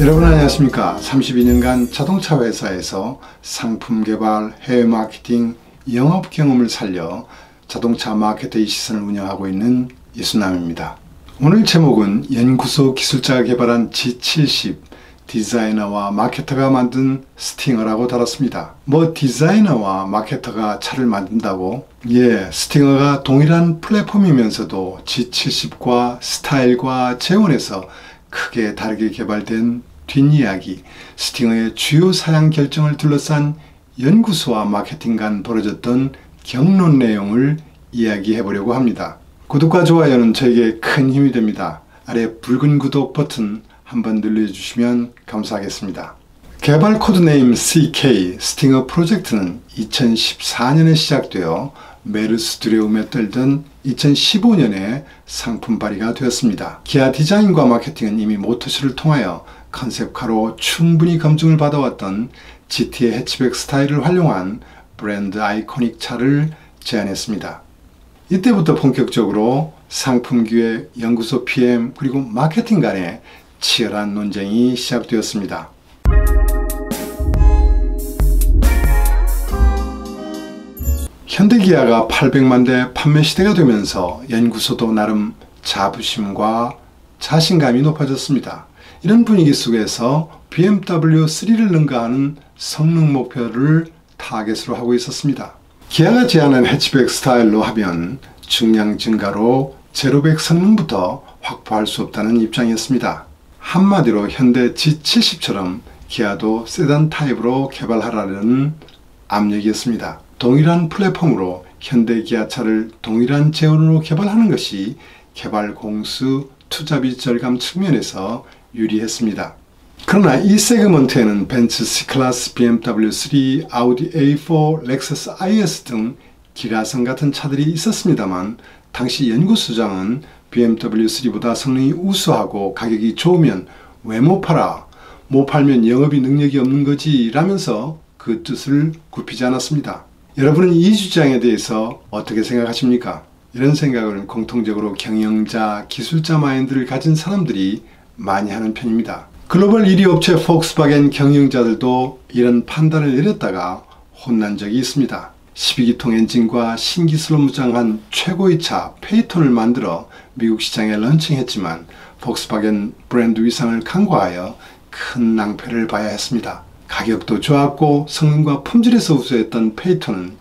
여러분 안녕하십니까. 32년간 자동차 회사에서 상품 개발, 해외 마케팅, 영업 경험을 살려 자동차 마케터의 시선을 운영하고 있는 이순남입니다. 오늘 제목은 연구소 기술자가 개발한 G70 디자이너와 마케터가 만든 스팅어라고 달았습니다. 디자이너와 마케터가 차를 만든다고? 스팅어가 동일한 플랫폼이면서도 G70과 스타일과 재원에서 크게 다르게 개발된 뒷이야기, 스팅어의 주요 사양 결정을 둘러싼 연구소와 마케팅 간 벌어졌던 경론 내용을 이야기해 보려고 합니다. 구독과 좋아요는 저에게 큰 힘이 됩니다. 아래 붉은 구독 버튼 한번 눌러주시면 감사하겠습니다. 개발 코드네임 CK 스팅어 프로젝트는 2014년에 시작되어 메르스 두려움에 떨던 2015년에 상품 발의가 되었습니다. 기아 디자인과 마케팅은 이미 모터쇼를 통하여 컨셉카로 충분히 검증을 받아왔던 GT의 해치백 스타일을 활용한 브랜드 아이코닉 차를 제안했습니다. 이때부터 본격적으로 상품 기획, 연구소 PM 그리고 마케팅 간의 치열한 논쟁이 시작되었습니다. 현대기아가 800만 대 판매 시대가 되면서 연구소도 나름 자부심과 자신감이 높아졌습니다. 이런 분위기 속에서 BMW 3를 능가하는 성능 목표를 타겟으로 하고 있었습니다. 기아가 제안한 해치백 스타일로 하면 중량 증가로 제로백 성능부터 확보할 수 없다는 입장이었습니다. 한마디로 현대 G70처럼 기아도 세단 타입으로 개발하라는 압력이었습니다. 동일한 플랫폼으로 현대 기아차를 동일한 재원으로 개발하는 것이 개발 공수, 투자비 절감 측면에서 유리했습니다. 그러나 이 세그먼트에는 벤츠 C클래스, BMW 3, 아우디 A4, 렉서스 IS 등 기가성 같은 차들이 있었습니다만 당시 연구소장은 BMW 3보다 성능이 우수하고 가격이 좋으면 왜 못 팔아? 못 팔면 영업이 능력이 없는 거지 라면서 그 뜻을 굽히지 않았습니다. 여러분은 이 주장에 대해서 어떻게 생각하십니까? 이런 생각을 공통적으로 경영자, 기술자 마인드를 가진 사람들이 많이 하는 편입니다. 글로벌 1위 업체 폭스바겐 경영자들도 이런 판단을 내렸다가 혼난 적이 있습니다. 12기통 엔진과 신기술로 무장한 최고의 차 페이톤을 만들어 미국 시장에 런칭했지만 폭스바겐 브랜드 위상을 강화하여 큰 낭패를 봐야 했습니다. 가격도 좋았고 성능과 품질에서 우수했던 페이톤은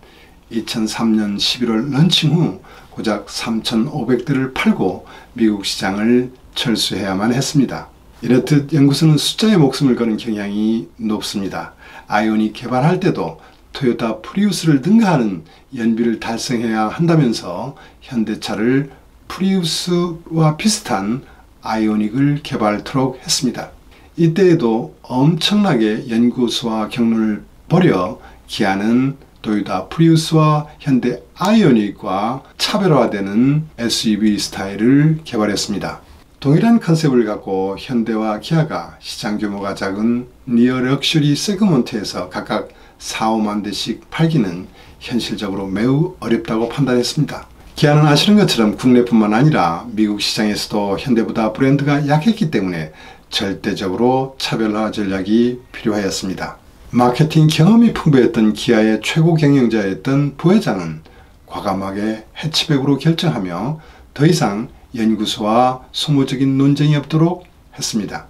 2003년 11월 런칭 후 고작 3,500대를 팔고 미국 시장을 철수해야만 했습니다. 이렇듯 연구소는 숫자에 목숨을 거는 경향이 높습니다. 아이오닉 개발할 때도 토요타 프리우스를 능가하는 연비를 달성해야 한다면서 현대차를 프리우스와 비슷한 아이오닉을 개발토록 했습니다. 이때에도 엄청나게 연구소와 경론을 벌여 기아는 토요타 프리우스와 현대 아이오닉과 차별화되는 SUV 스타일을 개발했습니다. 동일한 컨셉을 갖고 현대와 기아가 시장 규모가 작은 니어 럭셔리 세그먼트에서 각각 4, 5만 대씩 팔기는 현실적으로 매우 어렵다고 판단했습니다. 기아는 아시는 것처럼 국내뿐만 아니라 미국 시장에서도 현대보다 브랜드가 약했기 때문에 절대적으로 차별화 전략이 필요하였습니다. 마케팅 경험이 풍부했던 기아의 최고 경영자였던 부회장은 과감하게 해치백으로 결정하며 더 이상 연구소와 소모적인 논쟁이 없도록 했습니다.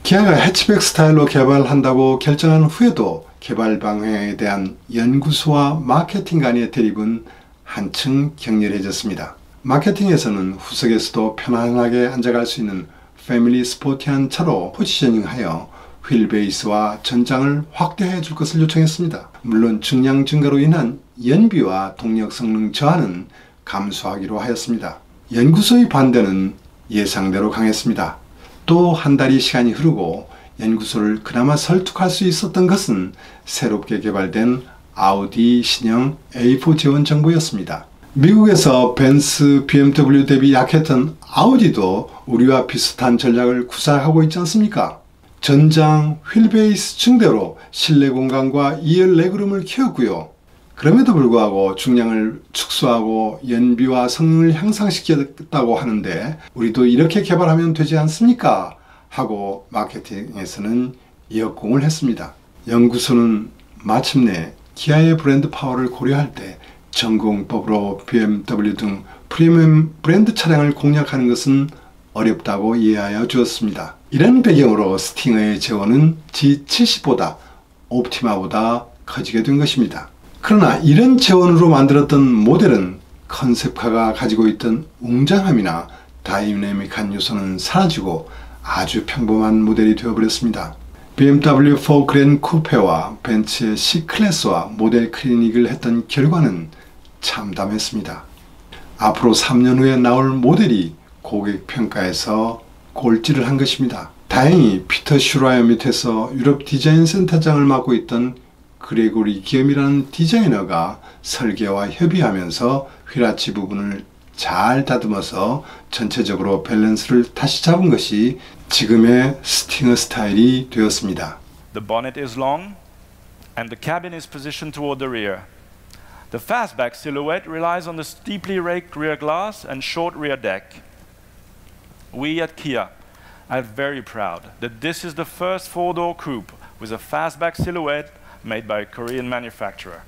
기아가 해치백 스타일로 개발한다고 결정한 후에도 개발 방향에 대한 연구소와 마케팅 간의 대립은 한층 격렬해졌습니다. 마케팅에서는 후석에서도 편안하게 앉아갈 수 있는 패밀리 스포티한 차로 포지셔닝하여 휠베이스와 전장을 확대해 줄 것을 요청했습니다. 물론 중량 증가로 인한 연비와 동력 성능 저하는 감수하기로 하였습니다. 연구소의 반대는 예상대로 강했습니다. 또 한 달이 시간이 흐르고 연구소를 그나마 설득할 수 있었던 것은 새롭게 개발된 아우디 신형 A4 재원 정보였습니다. 미국에서 벤츠, BMW 대비 약했던 아우디도 우리와 비슷한 전략을 구사하고 있지 않습니까? 전장, 휠베이스 증대로 실내 공간과 2열 레그룸을 키웠고요. 그럼에도 불구하고 중량을 축소하고 연비와 성능을 향상시켰다고 하는데 우리도 이렇게 개발하면 되지 않습니까? 하고 마케팅에서는 역공을 했습니다. 연구소는 마침내 기아의 브랜드 파워를 고려할 때 전공법으로 BMW 등 프리미엄 브랜드 차량을 공략하는 것은 어렵다고 이해하여 주었습니다. 이런 배경으로 스팅어의 재원은 G70보다 옵티마보다 커지게 된 것입니다. 그러나 이런 재원으로 만들었던 모델은 컨셉카가 가지고 있던 웅장함이나 다이내믹한 요소는 사라지고 아주 평범한 모델이 되어버렸습니다. BMW 4 그랜 쿠페와 벤츠의 C클래스와 모델 클리닉을 했던 결과는 참담했습니다. 앞으로 3년 후에 나올 모델이 고객 평가에서 꼴찌를 한 것입니다. 다행히 피터 슈라이어 밑에서 유럽 디자인 센터장을 맡고 있던 그레고리 기엄이라는 디자이너가 설계와 협의하면서 휘라치 부분을 잘 다듬어서 전체적으로 밸런스를 다시 잡은 것이 지금의 스팅어 스타일이 되었습니다. The bonnet is long and the cabin is positioned toward the rear. The fastback silhouette relies on the steeply raked rear glass and short rear deck. We at Kia are very proud that this is the first four-door coupe with a fastback silhouette made by a Korean manufacturer.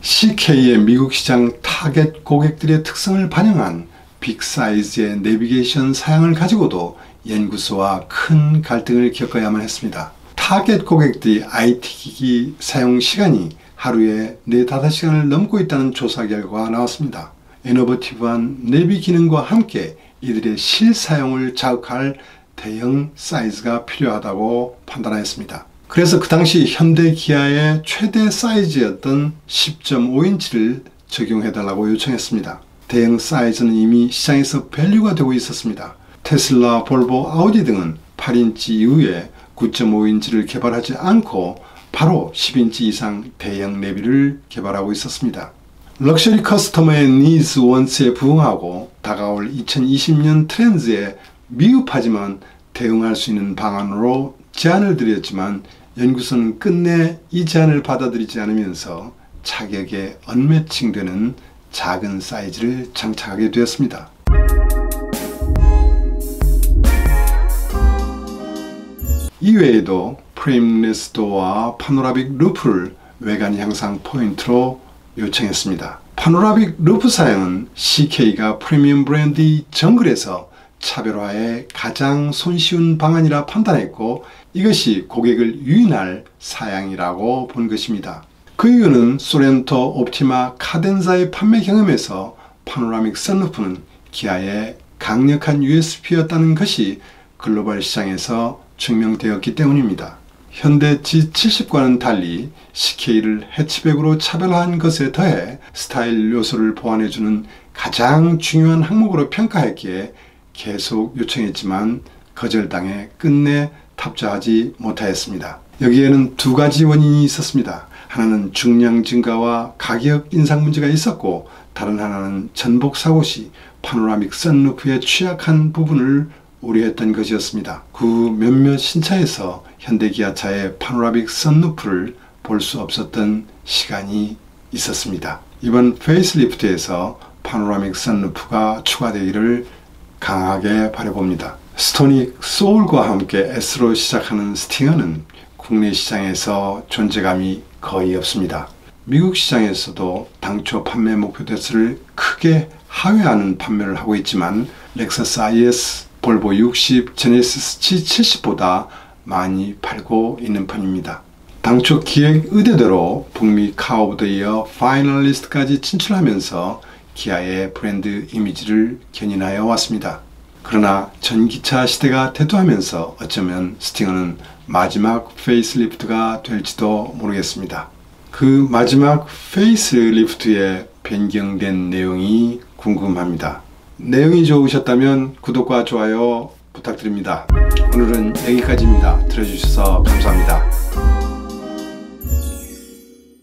CK의 미국 시장 타겟 고객들의 특성을 반영한 빅 사이즈의 내비게이션 사양을 가지고도 연구소와 큰 갈등을 겪어야만 했습니다. 타겟 고객들이 IT 기기 사용 시간이 하루에 4-5시간을 넘고 있다는 조사 결과가 나왔습니다. 이노베이티브한 내비 기능과 함께 이들의 실사용을 자극할 대형 사이즈가 필요하다고 판단하였습니다. 그래서 그 당시 현대 기아의 최대 사이즈였던 10.5인치를 적용해달라고 요청했습니다. 대형 사이즈는 이미 시장에서 밸류가 되고 있었습니다. 테슬라, 볼보, 아우디 등은 8인치 이후에 9.5인치를 개발하지 않고 바로 10인치 이상 대형 내비를 개발하고 있었습니다. 럭셔리 커스터머의 니즈 원스에 부응하고 다가올 2020년 트렌드에 미흡하지만 대응할 수 있는 방안으로 제안을 드렸지만 연구소는 끝내 이 제안을 받아들이지 않으면서 차격에 언매칭되는 작은 사이즈를 장착하게 되었습니다. 이외에도 프레임레스 도어와 파노라믹 루프를 외관 향상 포인트로 요청했습니다. 파노라믹 루프 사양은 CK가 프리미엄 브랜드 정글에서 차별화에 가장 손쉬운 방안이라 판단했고 이것이 고객을 유인할 사양이라고 본 것입니다. 그 이유는 소렌토, 옵티마, 카덴자의 판매 경험에서 파노라믹 선루프는 기아의 강력한 USP였다는 것이 글로벌 시장에서 증명되었기 때문입니다. 현대 G70과는 달리 CK를 해치백으로 차별화한 것에 더해 스타일 요소를 보완해주는 가장 중요한 항목으로 평가했기에 계속 요청했지만 거절당해 끝내 탑재하지 못하였습니다. 여기에는 두 가지 원인이 있었습니다. 하나는 중량 증가와 가격 인상 문제가 있었고 다른 하나는 전복 사고 시 파노라믹 선루프에 취약한 부분을 우려했던 것이었습니다. 그 몇몇 신차에서 현대기아차의 파노라믹 선루프를 볼 수 없었던 시간이 있었습니다. 이번 페이스리프트에서 파노라믹 선루프가 추가되기를 강하게 바라봅니다. 스토닉 소울과 함께 S로 시작하는 스팅어는 국내 시장에서 존재감이 거의 없습니다. 미국 시장에서도 당초 판매 목표 대수를 크게 하회하는 판매를 하고 있지만 렉서스 IS, 볼보 60, 제네시스 G70보다 많이 팔고 있는 편입니다. 당초 기획 의도대로 북미 카 오브 더 이어 파이널리스트까지 진출하면서 기아의 브랜드 이미지를 견인하여 왔습니다. 그러나 전기차 시대가 대두하면서 어쩌면 스팅어는 마지막 페이스리프트가 될지도 모르겠습니다. 그 마지막 페이스리프트에 변경된 내용이 궁금합니다. 내용이 좋으셨다면 구독과 좋아요 부탁드립니다. 오늘은 여기까지입니다. 들어주셔서 감사합니다.